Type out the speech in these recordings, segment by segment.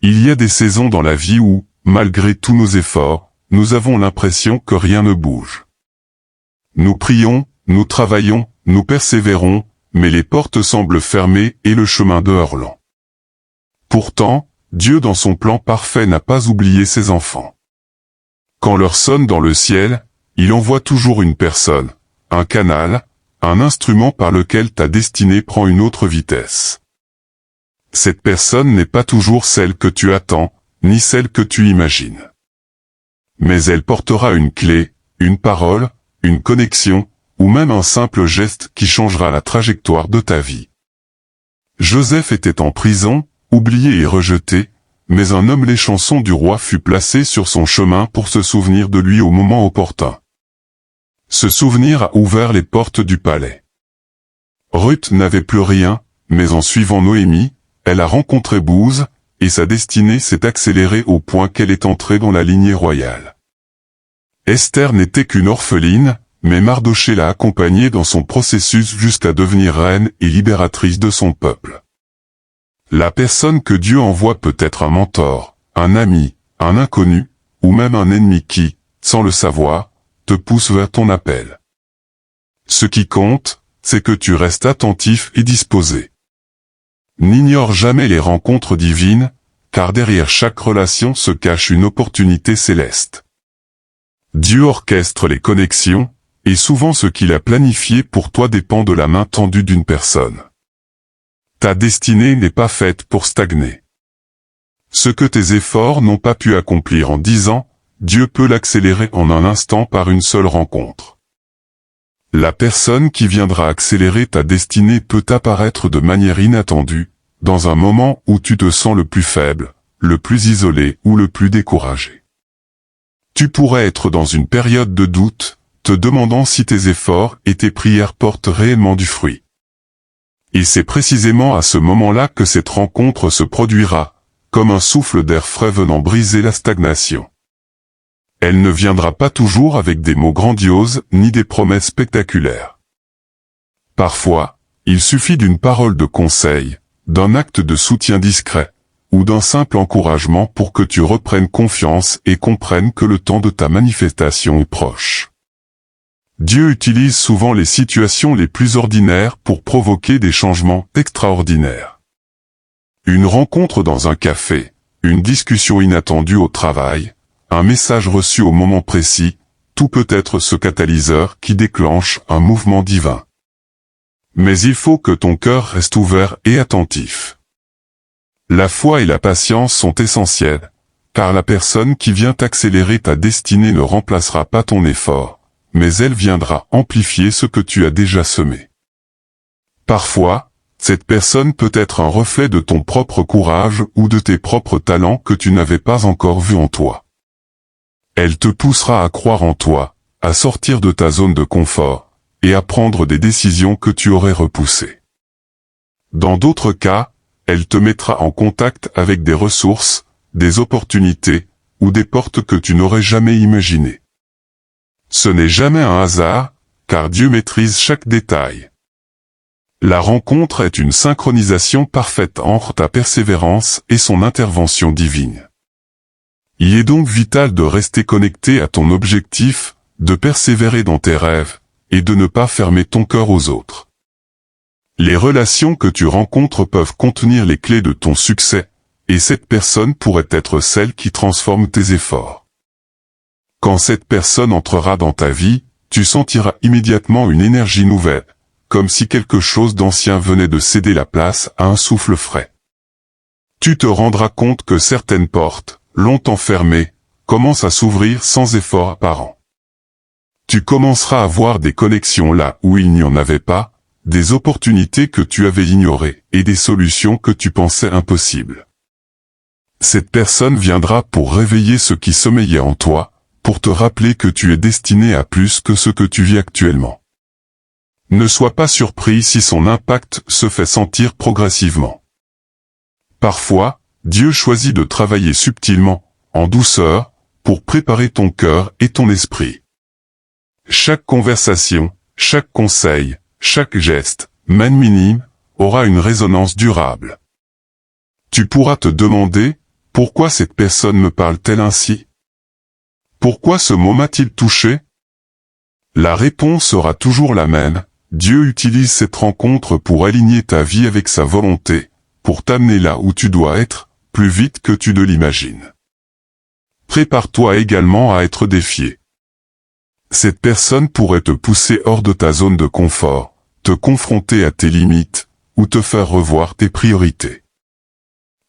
Il y a des saisons dans la vie où, malgré tous nos efforts, nous avons l'impression que rien ne bouge. Nous prions, nous travaillons, nous persévérons, mais les portes semblent fermées et le chemin dehors lent. Pourtant, Dieu dans son plan parfait n'a pas oublié ses enfants. Quand l'heure sonne dans le ciel, il envoie toujours une personne, un canal, un instrument par lequel ta destinée prend une autre vitesse. Cette personne n'est pas toujours celle que tu attends, ni celle que tu imagines. Mais elle portera une clé, une parole, une connexion, ou même un simple geste qui changera la trajectoire de ta vie. Joseph était en prison, oublié et rejeté, mais un homme l'échanson du roi fut placé sur son chemin pour se souvenir de lui au moment opportun. Ce souvenir a ouvert les portes du palais. Ruth n'avait plus rien, mais en suivant Noémie, elle a rencontré Booz, et sa destinée s'est accélérée au point qu'elle est entrée dans la lignée royale. Esther n'était qu'une orpheline, mais Mardochée l'a accompagnée dans son processus jusqu'à devenir reine et libératrice de son peuple. La personne que Dieu envoie peut être un mentor, un ami, un inconnu, ou même un ennemi qui, sans le savoir, te pousse vers ton appel. Ce qui compte, c'est que tu restes attentif et disposé. N'ignore jamais les rencontres divines, car derrière chaque relation se cache une opportunité céleste. Dieu orchestre les connexions, et souvent ce qu'il a planifié pour toi dépend de la main tendue d'une personne. Ta destinée n'est pas faite pour stagner. Ce que tes efforts n'ont pas pu accomplir en 10 ans, Dieu peut l'accélérer en un instant par une seule rencontre. La personne qui viendra accélérer ta destinée peut apparaître de manière inattendue, dans un moment où tu te sens le plus faible, le plus isolé ou le plus découragé. Tu pourrais être dans une période de doute, te demandant si tes efforts et tes prières portent réellement du fruit. Et c'est précisément à ce moment-là que cette rencontre se produira, comme un souffle d'air frais venant briser la stagnation. Elle ne viendra pas toujours avec des mots grandioses ni des promesses spectaculaires. Parfois, il suffit d'une parole de conseil, d'un acte de soutien discret, ou d'un simple encouragement pour que tu reprennes confiance et comprennes que le temps de ta manifestation est proche. Dieu utilise souvent les situations les plus ordinaires pour provoquer des changements extraordinaires. Une rencontre dans un café, une discussion inattendue au travail, un message reçu au moment précis, tout peut être ce catalyseur qui déclenche un mouvement divin. Mais il faut que ton cœur reste ouvert et attentif. La foi et la patience sont essentielles, car la personne qui vient accélérer ta destinée ne remplacera pas ton effort, mais elle viendra amplifier ce que tu as déjà semé. Parfois, cette personne peut être un reflet de ton propre courage ou de tes propres talents que tu n'avais pas encore vus en toi. Elle te poussera à croire en toi, à sortir de ta zone de confort, et à prendre des décisions que tu aurais repoussées. Dans d'autres cas, elle te mettra en contact avec des ressources, des opportunités, ou des portes que tu n'aurais jamais imaginées. Ce n'est jamais un hasard, car Dieu maîtrise chaque détail. La rencontre est une synchronisation parfaite entre ta persévérance et son intervention divine. Il est donc vital de rester connecté à ton objectif, de persévérer dans tes rêves, et de ne pas fermer ton cœur aux autres. Les relations que tu rencontres peuvent contenir les clés de ton succès, et cette personne pourrait être celle qui transforme tes efforts. Quand cette personne entrera dans ta vie, tu sentiras immédiatement une énergie nouvelle, comme si quelque chose d'ancien venait de céder la place à un souffle frais. Tu te rendras compte que certaines portes, longtemps fermées, commencent à s'ouvrir sans effort apparent. Tu commenceras à voir des connexions là où il n'y en avait pas, des opportunités que tu avais ignorées et des solutions que tu pensais impossibles. Cette personne viendra pour réveiller ce qui sommeillait en toi, pour te rappeler que tu es destiné à plus que ce que tu vis actuellement. Ne sois pas surpris si son impact se fait sentir progressivement. Parfois, Dieu choisit de travailler subtilement, en douceur, pour préparer ton cœur et ton esprit. Chaque conversation, chaque conseil, chaque geste, même minime, aura une résonance durable. Tu pourras te demander, Pourquoi cette personne me parle-t-elle ainsi? Pourquoi ce mot m'a-t-il touché? La réponse sera toujours la même. Dieu utilise cette rencontre pour aligner ta vie avec sa volonté, pour t'amener là où tu dois être, plus vite que tu ne l'imagines. Prépare-toi également à être défié. Cette personne pourrait te pousser hors de ta zone de confort, te confronter à tes limites, ou te faire revoir tes priorités.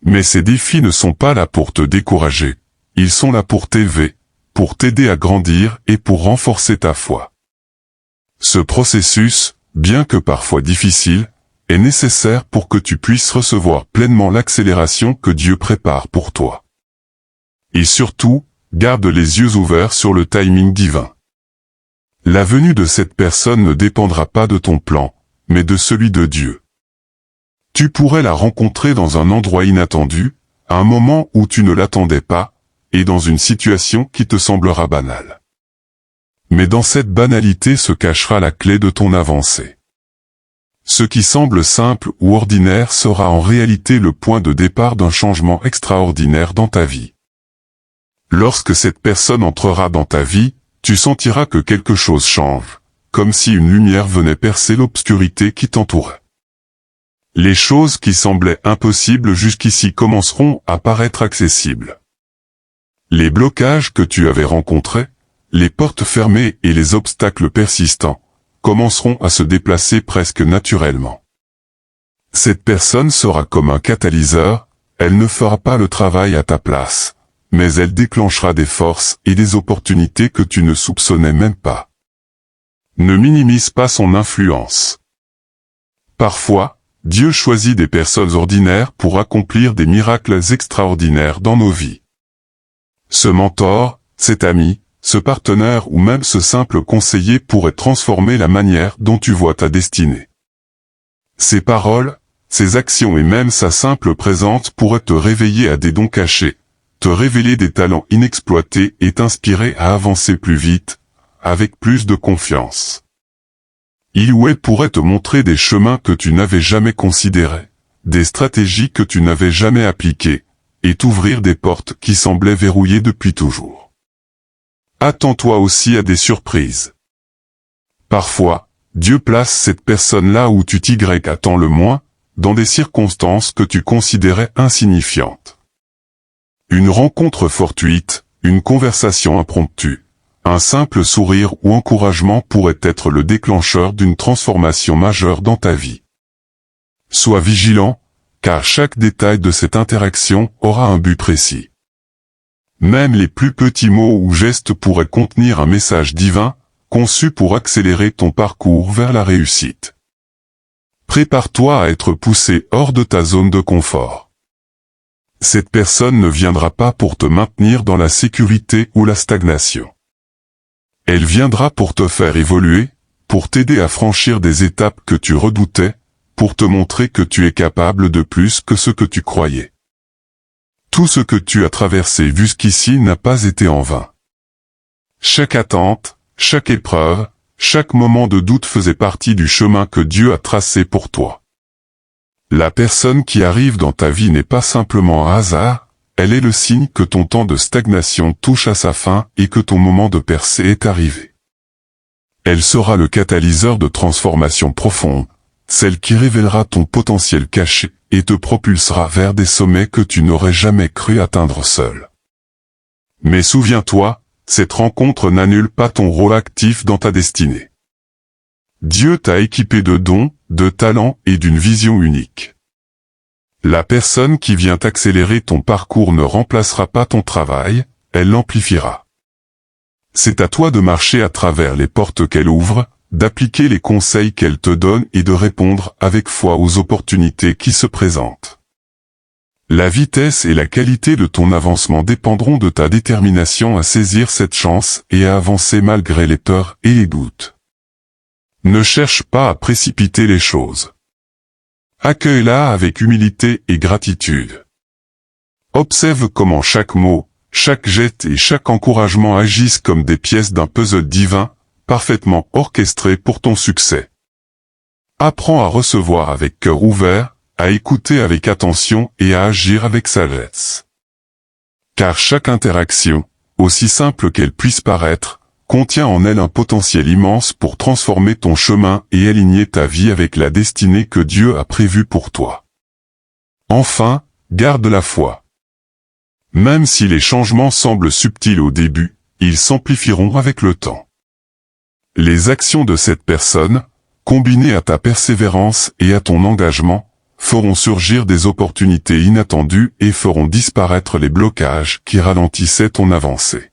Mais ces défis ne sont pas là pour te décourager, ils sont là pour t'élever, pour t'aider à grandir et pour renforcer ta foi. Ce processus, bien que parfois difficile, est nécessaire pour que tu puisses recevoir pleinement l'accélération que Dieu prépare pour toi. Et surtout, garde les yeux ouverts sur le timing divin. La venue de cette personne ne dépendra pas de ton plan, mais de celui de Dieu. Tu pourrais la rencontrer dans un endroit inattendu, à un moment où tu ne l'attendais pas, et dans une situation qui te semblera banale. Mais dans cette banalité se cachera la clé de ton avancée. Ce qui semble simple ou ordinaire sera en réalité le point de départ d'un changement extraordinaire dans ta vie. Lorsque cette personne entrera dans ta vie, tu sentiras que quelque chose change, comme si une lumière venait percer l'obscurité qui t'entourait. Les choses qui semblaient impossibles jusqu'ici commenceront à paraître accessibles. Les blocages que tu avais rencontrés, les portes fermées et les obstacles persistants, commenceront à se déplacer presque naturellement. Cette personne sera comme un catalyseur, elle ne fera pas le travail à ta place, mais elle déclenchera des forces et des opportunités que tu ne soupçonnais même pas. Ne minimise pas son influence. Parfois, Dieu choisit des personnes ordinaires pour accomplir des miracles extraordinaires dans nos vies. Ce mentor, cet ami, ce partenaire ou même ce simple conseiller pourrait transformer la manière dont tu vois ta destinée. Ses paroles, ses actions et même sa simple présence pourraient te réveiller à des dons cachés, te révéler des talents inexploités et t'inspirer à avancer plus vite, avec plus de confiance. Il ou elle pourrait te montrer des chemins que tu n'avais jamais considérés, des stratégies que tu n'avais jamais appliquées, et t'ouvrir des portes qui semblaient verrouillées depuis toujours. Attends-toi aussi à des surprises. Parfois, Dieu place cette personne là où tu t'attends le moins, dans des circonstances que tu considérais insignifiantes. Une rencontre fortuite, une conversation impromptue, un simple sourire ou encouragement pourrait être le déclencheur d'une transformation majeure dans ta vie. Sois vigilant, car chaque détail de cette interaction aura un but précis. Même les plus petits mots ou gestes pourraient contenir un message divin, conçu pour accélérer ton parcours vers la réussite. Prépare-toi à être poussé hors de ta zone de confort. Cette personne ne viendra pas pour te maintenir dans la sécurité ou la stagnation. Elle viendra pour te faire évoluer, pour t'aider à franchir des étapes que tu redoutais, pour te montrer que tu es capable de plus que ce que tu croyais. Tout ce que tu as traversé jusqu'ici n'a pas été en vain. Chaque attente, chaque épreuve, chaque moment de doute faisait partie du chemin que Dieu a tracé pour toi. La personne qui arrive dans ta vie n'est pas simplement un hasard, elle est le signe que ton temps de stagnation touche à sa fin et que ton moment de percée est arrivé. Elle sera le catalyseur de transformation profonde, celle qui révélera ton potentiel caché et te propulsera vers des sommets que tu n'aurais jamais cru atteindre seul. Mais souviens-toi, cette rencontre n'annule pas ton rôle actif dans ta destinée. Dieu t'a équipé de dons, de talents et d'une vision unique. La personne qui vient accélérer ton parcours ne remplacera pas ton travail, elle l'amplifiera. C'est à toi de marcher à travers les portes qu'elle ouvre, d'appliquer les conseils qu'elle te donne et de répondre avec foi aux opportunités qui se présentent. La vitesse et la qualité de ton avancement dépendront de ta détermination à saisir cette chance et à avancer malgré les peurs et les doutes. Ne cherche pas à précipiter les choses. Accueille-la avec humilité et gratitude. Observe comment chaque mot, chaque geste et chaque encouragement agissent comme des pièces d'un puzzle divin, parfaitement orchestré pour ton succès. Apprends à recevoir avec cœur ouvert, à écouter avec attention et à agir avec sagesse. Car chaque interaction, aussi simple qu'elle puisse paraître, contient en elle un potentiel immense pour transformer ton chemin et aligner ta vie avec la destinée que Dieu a prévue pour toi. Enfin, garde la foi. Même si les changements semblent subtils au début, ils s'amplifieront avec le temps. Les actions de cette personne, combinées à ta persévérance et à ton engagement, feront surgir des opportunités inattendues et feront disparaître les blocages qui ralentissaient ton avancée.